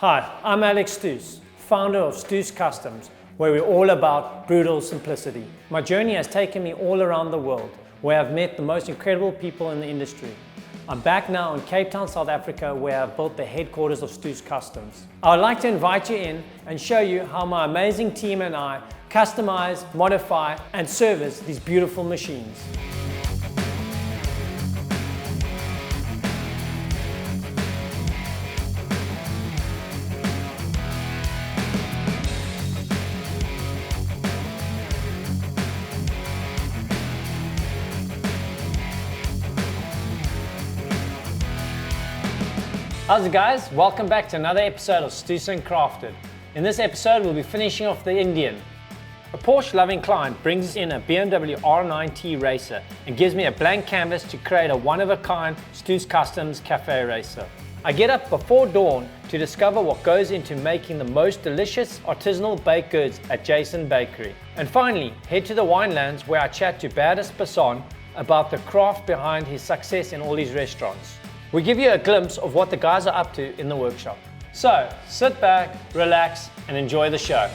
Hi, I'm Alex Stoos, founder of Stoos Customs, where we're all about brutal simplicity. My journey has taken me all around the world, where I've met the most incredible people in the industry. I'm back now in Cape Town, South Africa, where I've built the headquarters of Stoos Customs. I would like to invite you in and show you how my amazing team and I customize, modify, and service these beautiful machines. How's it guys? Welcome back to another episode of Stoos Crafted. In this episode we'll be finishing off the Indian. A Porsche loving client brings in a BMW R9T racer and gives me a blank canvas to create a one-of-a-kind Stoos Customs cafe racer. I get up before dawn to discover what goes into making the most delicious artisanal baked goods at Jason Bakery. And finally, head to the Winelands where I chat to Bertus Basson about the craft behind his success in all these restaurants. We give you a glimpse of what the guys are up to in the workshop. So, sit back, relax, and enjoy the show.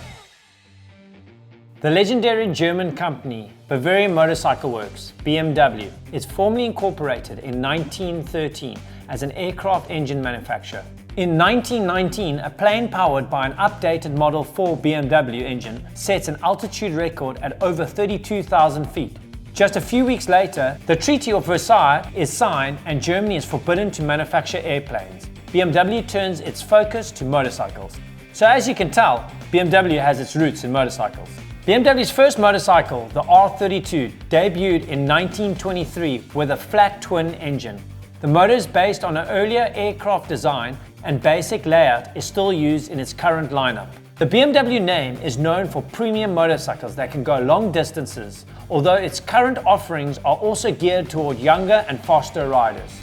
The legendary German company Bavarian Motorcycle Works, BMW, is formally incorporated in 1913 as an aircraft engine manufacturer. In 1919, a plane powered by an updated Model 4 BMW engine sets an altitude record at over 32,000 feet. Just a few weeks later, the Treaty of Versailles is signed and Germany is forbidden to manufacture airplanes. BMW turns its focus to motorcycles. So as you can tell, BMW has its roots in motorcycles. BMW's first motorcycle, the R32, debuted in 1923 with a flat twin engine. The motor is based on an earlier aircraft design and basic layout is still used in its current lineup. The BMW name is known for premium motorcycles that can go long distances, although its current offerings are also geared toward younger and faster riders.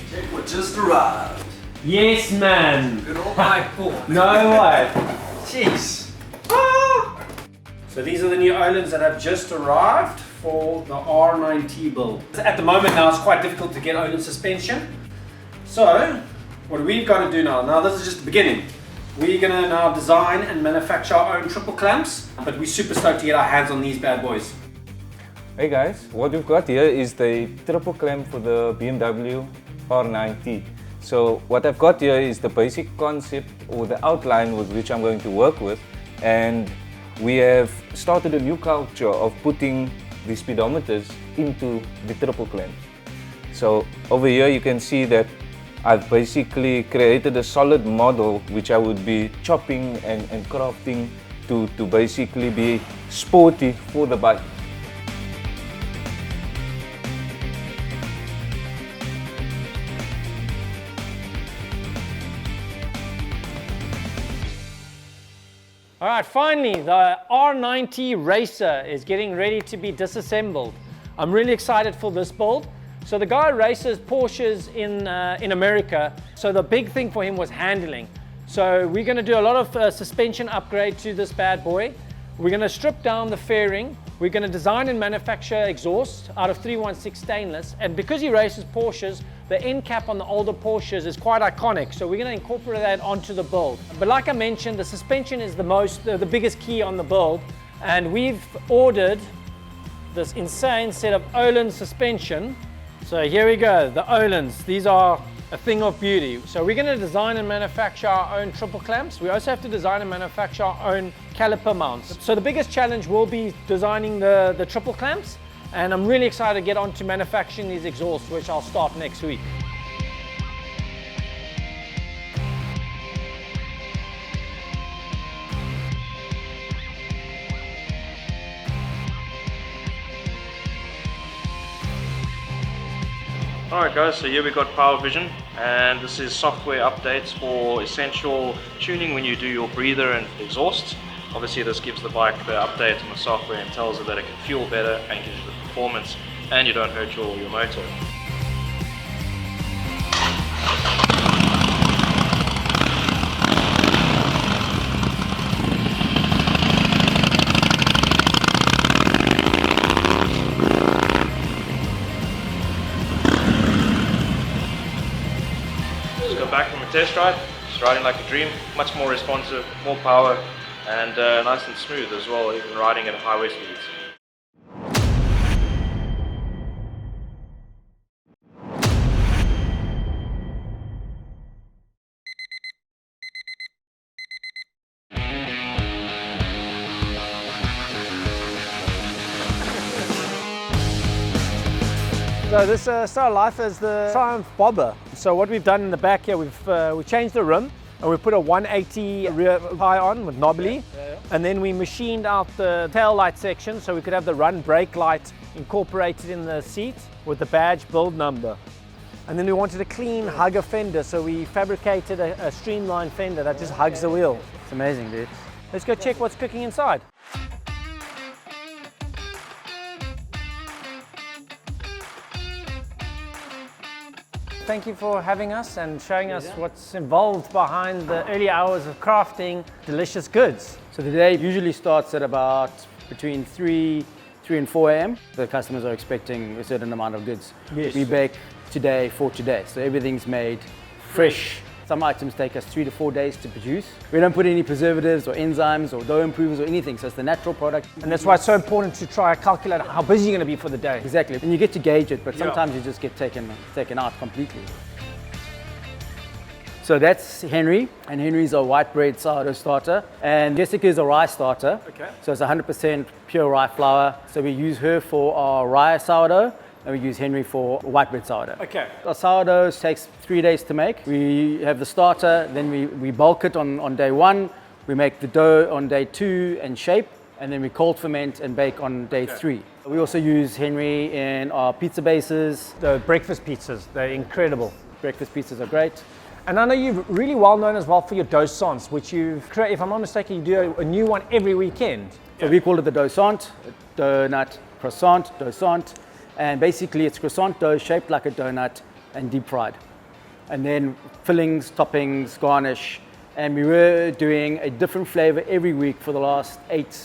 Check what just arrived. Yes, man. Good old iPhone. No way. Jeez. So these are the new Olens that have just arrived for the R9T build. At the moment now it's quite difficult to get Olin suspension. So what we've got to do now this is just the beginning. We're going to now design and manufacture our own triple clamps, but we're super stoked to get our hands on these bad boys. Hey guys, what we've got here is the triple clamp for the BMW R9T. So what I've got here is the basic concept or the outline with which I'm going to work with, and we have started a new culture of putting the speedometers into the triple clamps. So over here you can see that I've basically created a solid model which I would be chopping and crafting to basically be sporty for the bike. All right, finally, the R9T Racer is getting ready to be disassembled. I'm really excited for this build. So the guy races Porsches in America, so the big thing for him was handling. So we're going to do a lot of suspension upgrade to this bad boy. We're going to strip down the fairing. We're going to design and manufacture exhaust out of 316 stainless. And because he races Porsches, the end cap on the older Porsches is quite iconic. So we're going to incorporate that onto the build. But like I mentioned, the suspension is the biggest key on the build. And we've ordered this insane set of Olin suspension. So here we go, the Olins. These are a thing of beauty. So we're going to design and manufacture our own triple clamps. We also have to design and manufacture our own caliper mounts. So the biggest challenge will be designing the triple clamps, and I'm really excited to get on to manufacturing these exhausts, which I'll start next week. Alright guys, so here we got Power Vision, and this is software updates for essential tuning when you do your breather and exhaust. Obviously this gives the bike the update on the software and tells it that it can fuel better and gives you the performance and you don't hurt your motor. Just got back from a test ride, just riding like a dream, much more responsive, more power, and nice and smooth as well, even riding at highway speeds. So this style of life is the Triumph Bobber. So what we've done in the back here, we've changed the rim and we put a 180 rear pie on with knobbly, and then we machined out the tail light section so we could have the run brake light incorporated in the seat with the badge build number. And then we wanted a clean hugger fender, so we fabricated a streamlined fender that just hugs the wheel. It's amazing, dude. Let's go check what's cooking inside. Thank you for having us and showing us what's involved behind the early hours of crafting delicious goods. So the day usually starts at about between 3 and 4 a.m. The customers are expecting a certain amount of goods. Yes. We bake today for today, so everything's made fresh. Some items take us 3 to 4 days to produce. We don't put any preservatives or enzymes or dough improvers or anything, so it's the natural product. And that's why it's so important to try and calculate how busy you're going to be for the day. Exactly, and you get to gauge it, but sometimes you just get taken out completely. So that's Henry, and Henry's a white bread sourdough starter, and Jessica is a rye starter. Okay. So it's 100% pure rye flour. So we use her for our rye sourdough, and we use Henry for white bread sourdough. Okay. Our sourdough takes 3 days to make. We have the starter, then we bulk it on day 1. We make the dough on day 2 and shape, and then we cold ferment and bake on day 3. We also use Henry in our pizza bases. The breakfast pizzas, they're incredible. Breakfast pizzas are great. And I know you're really well known as well for your croissants, which you've created, if I'm not mistaken, you do a new one every weekend. So we call it the croissant, donut, croissant, croissant. And basically it's croissant dough shaped like a donut and deep fried. And then fillings, toppings, garnish. And we were doing a different flavor every week for the last eight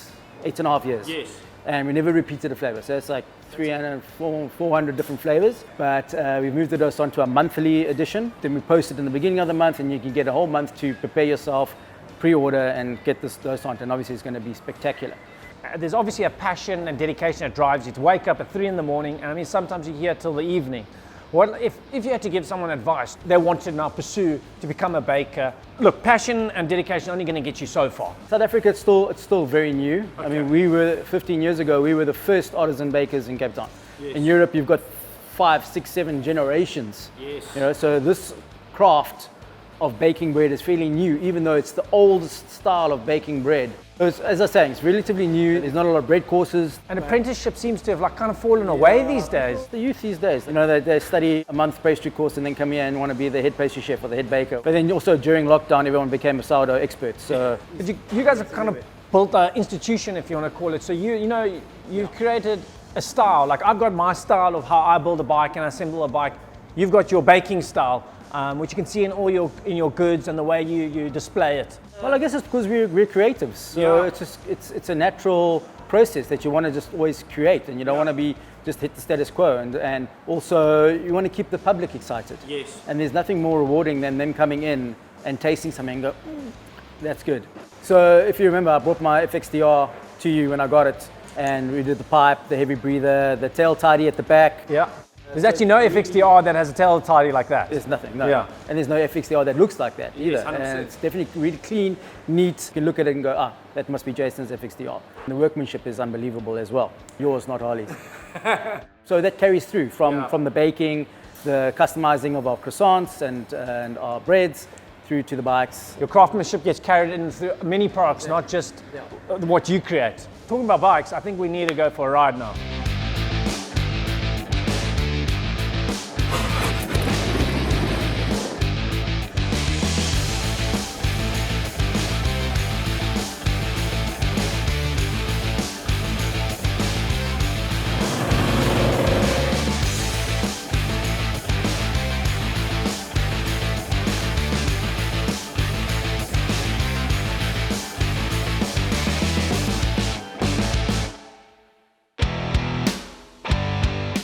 and a half years. Yes. And we never repeated a flavor. So it's like 400 different flavors. But we moved the croissant to a monthly edition. Then we post it in the beginning of the month, and you can get a whole month to prepare yourself, pre-order, and get this croissant. And obviously it's going to be spectacular. There's obviously a passion and dedication that drives you to wake up at 3 in the morning, and I mean sometimes you're here till the evening. What if you had to give someone advice, they want to now pursue to become a baker? Look, passion and dedication are only going to get you so far. South Africa, it's still very new. Okay. I mean, we were 15 years ago, we were the first artisan bakers in Cape Town. Yes. In Europe, you've got 5, 6, 7 generations. Yes. You know, so this craft of baking bread is fairly new, even though it's the oldest style of baking bread. So it's, as I was saying, it's relatively new. There's not a lot of bread courses. And apprenticeship seems to have like kind of fallen away these days. The youth these days, you know, they study a month pastry course and then come here and want to be the head pastry chef or the head baker. But then also during lockdown, everyone became a sourdough expert. So but you guys have kind of built an institution, if you want to call it. So you've created a style. Like I've got my style of how I build a bike and assemble a bike. You've got your baking style. Which you can see in all your goods and the way you display it. Well, I guess it's because we're creatives. So it's a natural process that you want to just always create, and you don't want to be just hit the status quo. And also you want to keep the public excited. Yes. And there's nothing more rewarding than them coming in and tasting something and go, that's good. So if you remember, I brought my FXDR to you when I got it, and we did the pipe, the heavy breather, the tail tidy at the back. Yeah. There's actually no FXDR that has a tail tidy like that. There's nothing, no. Yeah. And there's no FXDR that looks like that either. Yes, 100%. And it's definitely really clean, neat. You can look at it and go, that must be Jason's FXDR. And the workmanship is unbelievable as well. Yours, not Harley's. So that carries through from the baking, the customizing of our croissants and our breads, through to the bikes. Your craftsmanship gets carried in through many products, not just what you create. Talking about bikes, I think we need to go for a ride now.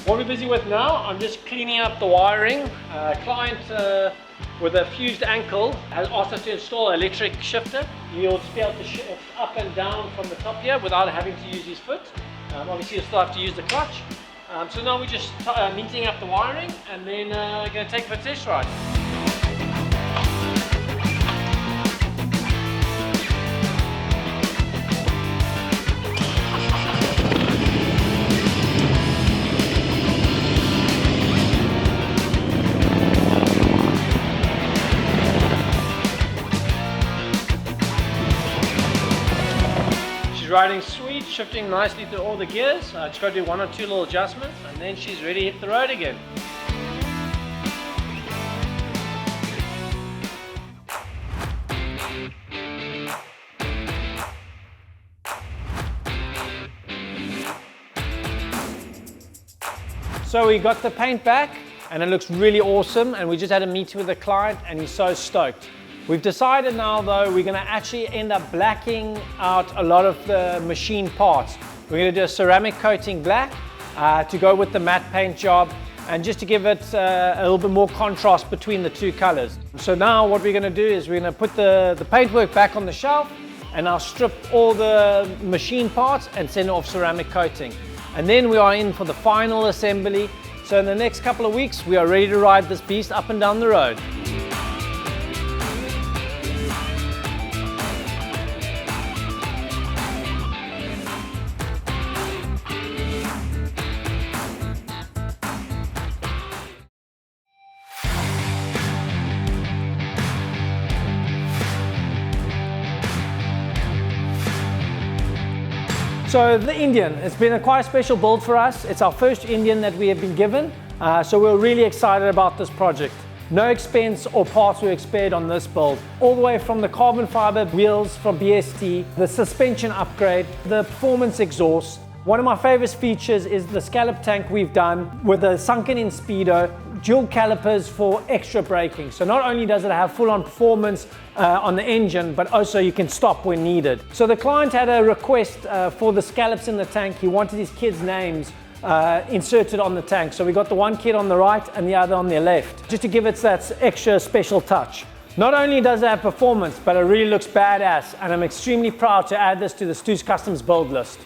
What we're busy with now, I'm just cleaning up the wiring. Client with a fused ankle has asked us to install an electric shifter. You'll just be able to shift up and down from the top here without having to use his foot. Obviously you'll still have to use the clutch. So now we're just neatening up the wiring and then going to take it for a test ride. Riding sweet, shifting nicely through all the gears. Just got to do 1 or 2 little adjustments and then she's ready to hit the road again. So we got the paint back and it looks really awesome, and we just had a meeting with the client and he's so stoked. We've decided now though we're going to actually end up blacking out a lot of the machine parts. We're going to do a ceramic coating black to go with the matte paint job, and just to give it a little bit more contrast between the two colors. So now what we're going to do is we're going to put the paintwork back on the shelf, and I'll strip all the machine parts and send it off ceramic coating. And then we are in for the final assembly. So in the next couple of weeks we are ready to ride this beast up and down the road. So the Indian, it's been quite a special build for us. It's our first Indian that we have been given. So we're really excited about this project. No expense or parts were spared on this build. All the way from the carbon fiber wheels from BST, the suspension upgrade, the performance exhaust. One of my favorite features is the scallop tank we've done with a sunken in speedo, dual calipers for extra braking. So not only does it have full-on performance on the engine, but also you can stop when needed. So the client had a request for the scallops in the tank. He wanted his kids' names inserted on the tank. So we got the one kid on the right and the other on the left, just to give it that extra special touch. Not only does it have performance, but it really looks badass, and I'm extremely proud to add this to the Stoos Customs build list.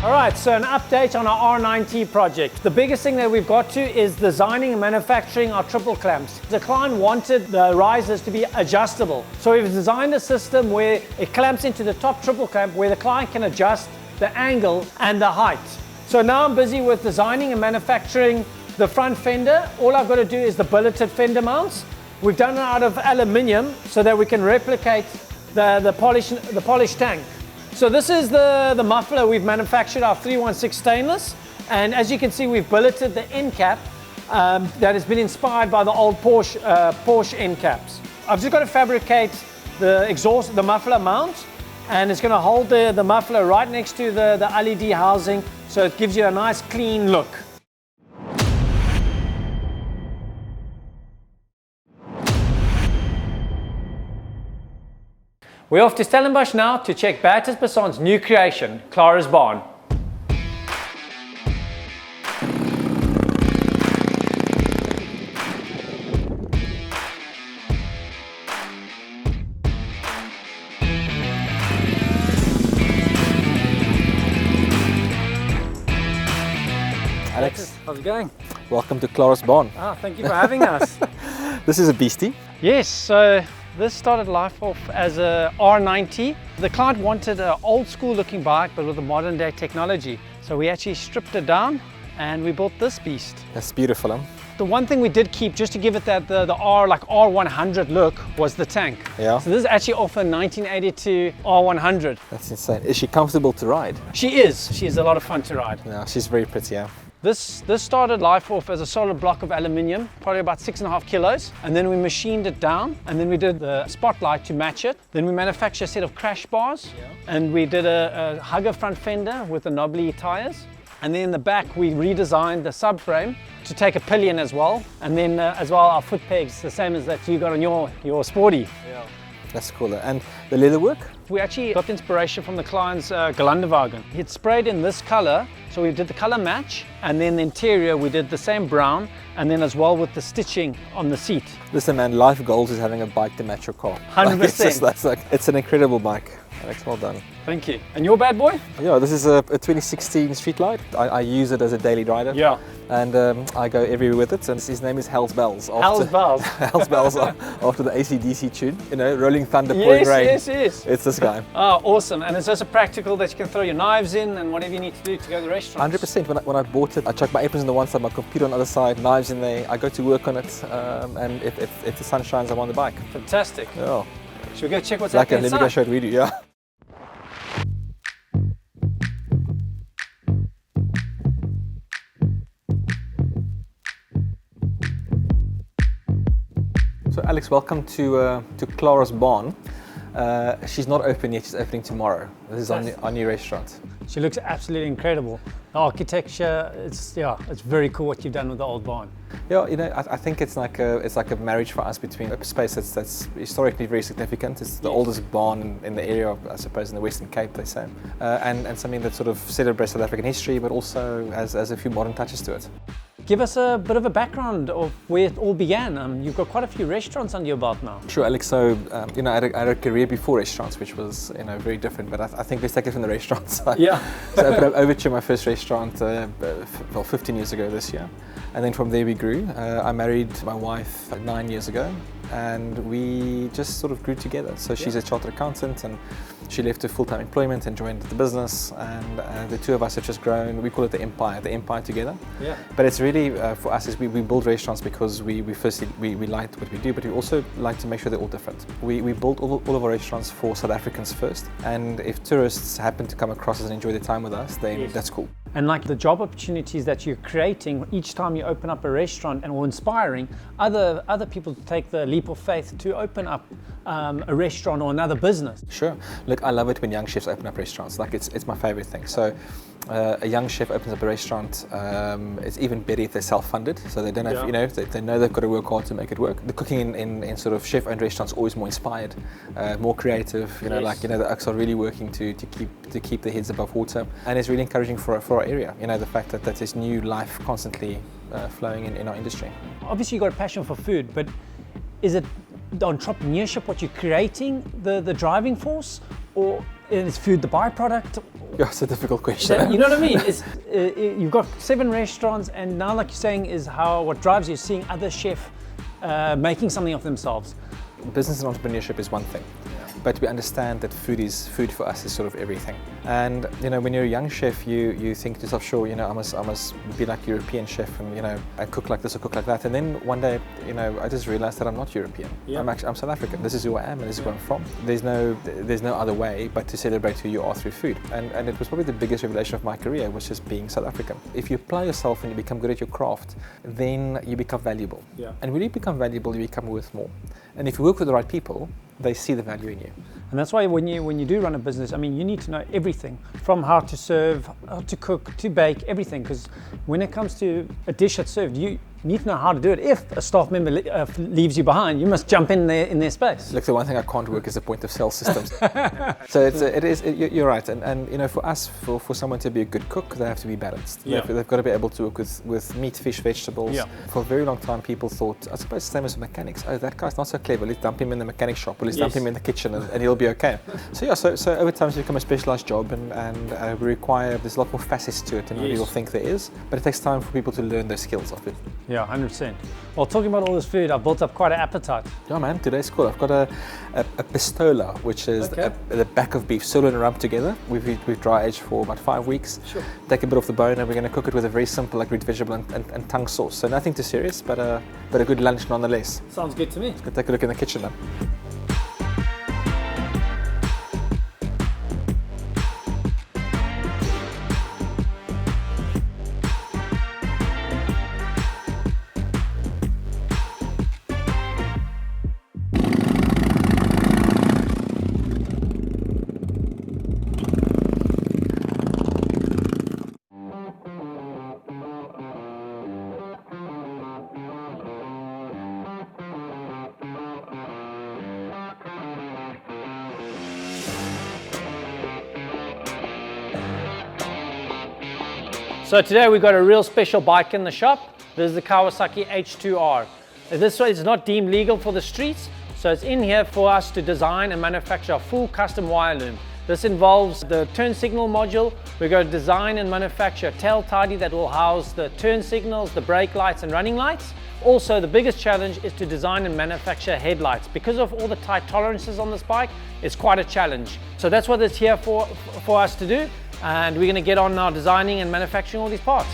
Alright, so an update on our R9T project. The biggest thing that we've got to is designing and manufacturing our triple clamps. The client wanted the risers to be adjustable. So we've designed a system where it clamps into the top triple clamp, where the client can adjust the angle and the height. So now I'm busy with designing and manufacturing the front fender. All I've got to do is the billeted fender mounts. We've done it out of aluminium so that we can replicate the polished tank. So this is the muffler we've manufactured, our 316 stainless, and as you can see we've billeted the end cap that has been inspired by the old Porsche end caps. I've just got to fabricate the exhaust, the muffler mount, and it's going to hold the muffler right next to the LED housing, so it gives you a nice clean look. We're off to Stellenbosch now to check Bertus Basson's new creation, Clara's barn. Alex, how's it going? Welcome to Clara's barn. Thank you for having us. This is a beastie. Yes, so this started life off as a R90. The client wanted an old school looking bike but with a modern day technology. So we actually stripped it down and we built this beast. That's beautiful, huh? The one thing we did keep, just to give it that the R100 look, was the tank. Yeah. So this is actually off a 1982 R100. That's insane. Is she comfortable to ride? She is. She is a lot of fun to ride. Yeah, she's very pretty, yeah. This started life off as a solid block of aluminium, probably about 6.5 kilos, and then we machined it down, and then we did the spotlight to match it. Then we manufactured a set of crash bars, and we did a hugger front fender with the knobbly tires. And then in the back, we redesigned the subframe to take a pillion as well. And then as well, our foot pegs, the same as that you got on your Sporty. That's cooler. And the leather work? We actually got inspiration from the client's Gelandewagen. He'd sprayed in this color, so we did the color match, and then the interior we did the same brown, and then as well with the stitching on the seat. Listen man, life goals is having a bike to match your car. 100%. It's an incredible bike. Alex, well done. Thank you. And your bad boy? Yeah, this is a 2016 Street Glide. I use it as a daily rider. Yeah. And I go everywhere with it. And his name is Hell's Bells. Hell's Bells. Hell's Bells after the AC/DC tune. You know, Rolling Thunder, pouring rain. Yes. It's this guy. Oh, awesome. And it's also practical that you can throw your knives in and whatever you need to do to go to the restaurant. 100%. When I bought it, I chucked my aprons on the one side, my computer on the other side, knives in there. I go to work on it. And if the sun shines, I'm on the bike. Fantastic. Yeah. Should we go check what's Like, happening let me go inside? show it video. Yeah. So Alex, welcome to Clara's barn. She's not open yet, she's opening tomorrow. This is our new restaurant. She looks absolutely incredible. The architecture, it's very cool what you've done with the old barn. Yeah, you know, I think it's like a marriage for us between a space that's historically very significant. It's the oldest barn in the area of, I suppose, in the Western Cape, they say, and something that sort of celebrates South African history, but also has a few modern touches to it. Give us a bit of a background of where it all began. You've got quite a few restaurants under your belt now. Sure, Alex. So, you know, I had a career before restaurants, which was, you know, very different. But I think let's take it from the restaurants. Yeah. So I opened my first restaurant, 15 years ago this year. And then from there we grew. I married my wife 9 years ago, and we just sort of grew together. So she's a chartered accountant, and she left her full-time employment and joined the business. And the two of us have just grown. We call it the empire together. Yeah. But it's really, for us, is we build restaurants because we firstly like what we do, but we also like to make sure they're all different. We build all of our restaurants for South Africans first, and if tourists happen to come across us and enjoy their time with us, then that's cool. And like the job opportunities that you're creating each time you open up a restaurant, and or inspiring other people to take the leap of faith to open up a restaurant or another business. Sure. Look, I love it when young chefs open up restaurants. Like it's my favorite thing. So a young chef opens up a restaurant. It's even better if they're self-funded, so they don't have, you know, they know they've got to work hard to make it work. The cooking in sort of chef-owned restaurants is always more inspired, more creative. You know, like, you know, the Oaks are really working to keep their heads above water, and it's really encouraging for our area. You know, the fact that there's new life constantly flowing in our industry. Obviously, you've got a passion for food, but is it the entrepreneurship, what you're creating, the driving force, or is food the byproduct? Yeah, it's a difficult question. You know what I mean? It's, you've got 7 restaurants, and now, like you're saying, is what drives you, seeing other chefs making something of themselves. Business and entrepreneurship is one thing, but we understand that food for us is sort of everything. And you know, when you're a young chef, you think to yourself, sure, you know, I must be like a European chef, and you know, I cook like this or cook like that. And then one day, you know, I just realized that I'm not European. Yeah. I'm South African. This is who I am, and this is where I'm from. There's no other way but to celebrate who you are through food. And it was probably the biggest revelation of my career, was just being South African. If you apply yourself and you become good at your craft, then you become valuable. Yeah. And when you become valuable, you become worth more. And if you work with the right people, they see the value in you. And that's why when you do run a business, I mean, you need to know everything, from how to serve, how to cook, to bake, everything. Because when it comes to a dish that's served, you need to know how to do it. If a staff member leaves you behind, you must jump in their space. Look, the one thing I can't work is the point of sale systems. So you're right. And you know, for us, for someone to be a good cook, they have to be balanced. Yeah. They've got to be able to work with meat, fish, vegetables. Yeah. For a very long time, people thought, I suppose the same as mechanics. Oh, that guy's not so clever. Let's dump him in the mechanic shop, or let's dump him in the kitchen, and he'll be okay. So yeah, so over time it's become a specialized job, and we require, there's a lot more facets to it than people think there is. But it takes time for people to learn those skills of it. Yeah, 100%. Well, talking about all this food, I've built up quite an appetite. Yeah, man, today's cool. I've got a pistola, which is the back of beef, sirloin and rump together. We've dry aged for about 5 weeks. Sure. Take a bit off the bone, and we're going to cook it with a very simple, like, root vegetable and tongue sauce. So nothing too serious, but a good lunch nonetheless. Sounds good to me. Let's take a look in the kitchen now. So today we got a real special bike in the shop. This is the Kawasaki H2R. This is not deemed legal for the streets, so it's in here for us to design and manufacture a full custom wire loom. This involves the turn signal module. We're going to design and manufacture a tail tidy that will house the turn signals, the brake lights and running lights. Also, the biggest challenge is to design and manufacture headlights. Because of all the tight tolerances on this bike, it's quite a challenge. So that's what it's here for us to do, and we're going to get on now designing and manufacturing all these parts.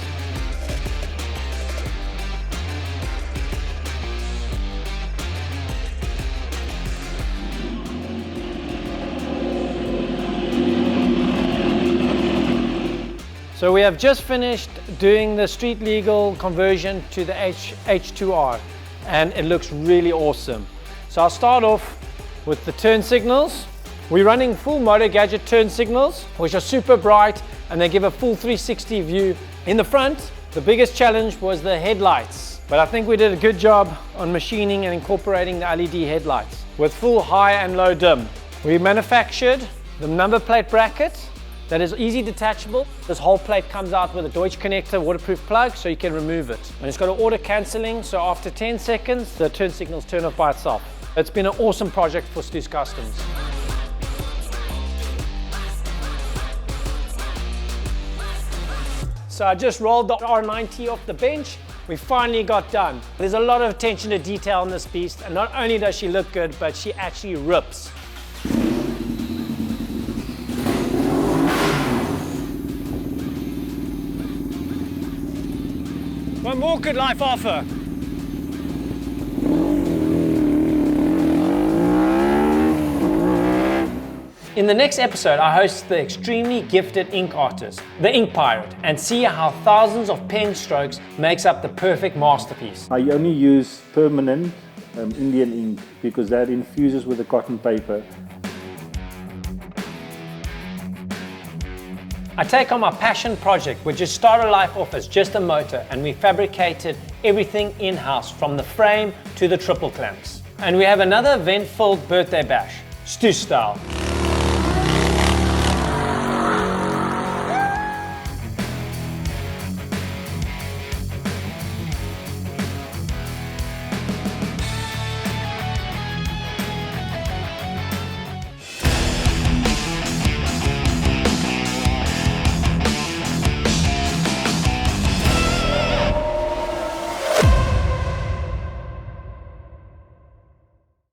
So we have just finished doing the street legal conversion to the H2R, and it looks really awesome. So I'll start off with the turn signals. We're running full Moto Gadget turn signals, which are super bright and they give a full 360 view. In the front, the biggest challenge was the headlights, but I think we did a good job on machining and incorporating the LED headlights with full high and low dim. We manufactured the number plate bracket that is easy detachable. This whole plate comes out with a Deutsch connector waterproof plug, so you can remove it. And it's got an auto cancelling, so after 10 seconds, the turn signals turn off by itself. It's been an awesome project for Stoos Customs. So I just rolled the R90 off the bench. We finally got done. There's a lot of attention to detail in this beast, and not only does she look good, but she actually rips. What more could life offer? In the next episode, I host the extremely gifted ink artist, the Ink Pirate, and see how thousands of pen strokes makes up the perfect masterpiece. I only use permanent Indian ink because that infuses with the cotton paper. I take on my passion project, which is started life off as just a motor, and we fabricated everything in-house from the frame to the triple clamps. And we have another event-filled birthday bash, Stoos style.